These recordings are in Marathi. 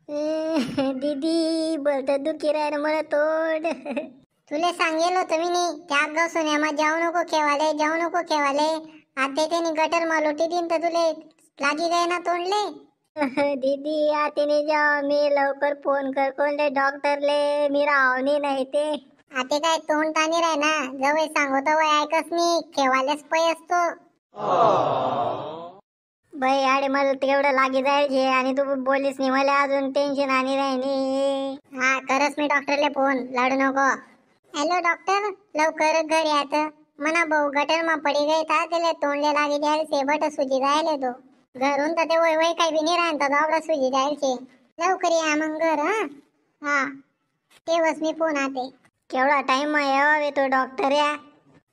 दीदी बरं दुखी राहिलं मला तोड. तुले सांगेल होतं मी नी त्या गाव सोन्यामा जाऊ नको खेवाले. आता त्याने गटर मालोटी दिन तर तुले लागी गए ना तोंडले. दीदी आते जाओ मी लवकर फोन कर कोणले डॉक्टरले मी रावणी नाही ते. आते काय तोंड तानी राह ना जवळ सांगतो वय ऐकस मी खेवालेच पै असतो. बाई आडे मला तेवढं लागी जायचे आणि तू बोलीस नाही मला अजून टेन्शन आणि राहिनी. हा करस मी डॉक्टरले फोन लाडू नको. हॅलो डॉक्टर लवकर घरी आत मना भाऊ गटर मा पडी गई था त्याला तोंडले लागी जायला शेबट सुजी जायले तो घरून तर ते वय वय काही बी नाही राहता आवडा सुजी जायचे लवकर या मग घर. हा तेव्हाच मी फोन आते. केवढा टाइम आहे तो डॉक्टर या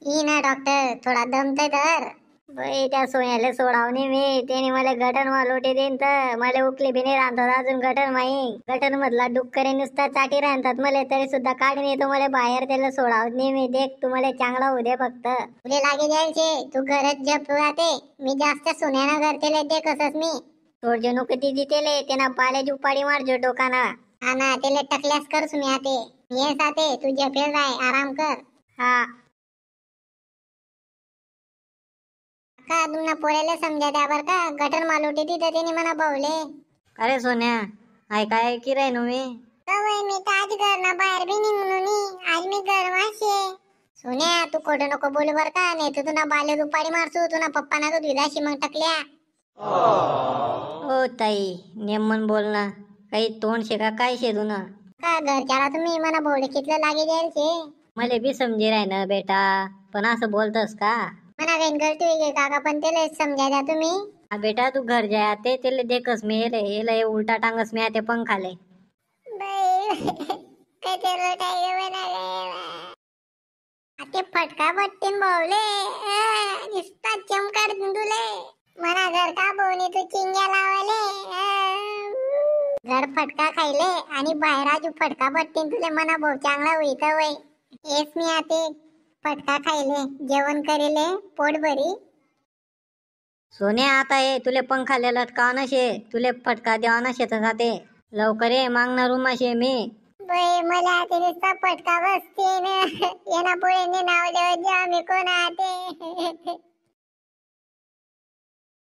ई ना डॉक्टर थोडा दमते तर. बाई त्या सोन्याला सोडावणे मी त्याने मला गटर मा लोटे देईन तर मला उकली बी नाही राहतात अजून गटर माई गटर मधला डुक्करे नुसता चाटी राहतात मला तरी सुद्धा काढून येतो मला बाहेर त्याला सोडावत नाही मी. देख तुम्हाला चांगला होऊ दे फक्त तुले लागे जायचे तू घरात जप राहते मी जास्त सोन्याना घर त्याला दे कसच मी सोडजो नको दिदी त्याला त्यांना पाल्याची उपाडी मारजो डोकाना. हा ना त्याला टकल्यास कर तुम्ही आते येस आते तू जपेल राय आराम कर. हा का तुमना पोऱ्याला समजा द्या बर का गटर मालोटी तिथं त्याने मला भावले. अरे सोन्या हाय काय की राय नो मी मी तर आज घर ना बाहेर बी निघून आज मी घर वाशे. सोन्या तू खोटं नको बोलू बर का नाही तर तुला बाले दुपारी मारसू तुला पप्पा ना दुधाशी मग टकल्या. ओ ताई नेमन बोल ना काही तोंड शे का काय शे तुना का घरच्याला तुम्ही मला भावले कितलं लागे द्यायचे. मला बी समजे राय ना बेटा पण असं बोलतस का मना गलती हुई काका पण त्याला समजा द्या तुम्ही. हाँ बेटा तू घर जाया ते तेले देखस मी हेले उल्टा टांगस मी आते पंखाले. आते फटका बट्टीन भावले निस्ता चमकार तुले मना घर का बोनी तू चिंग्या लावले घर फटका खायले आणि बाहेर आजू फटका बट्टीन तुले मना भाऊ चांगला होई तर वय येस मी आते फटका खायले जेवण करेले पोट भरी. सोने आता ये तुले पंखा लेलत का नशे तुले फटका द्यावा नशे तसा ते लवकर ये मागना रूम शे मी. बाई मला आते नुसता फटका बसते ना येना पुढे नाव देवत जा मी कोण आते.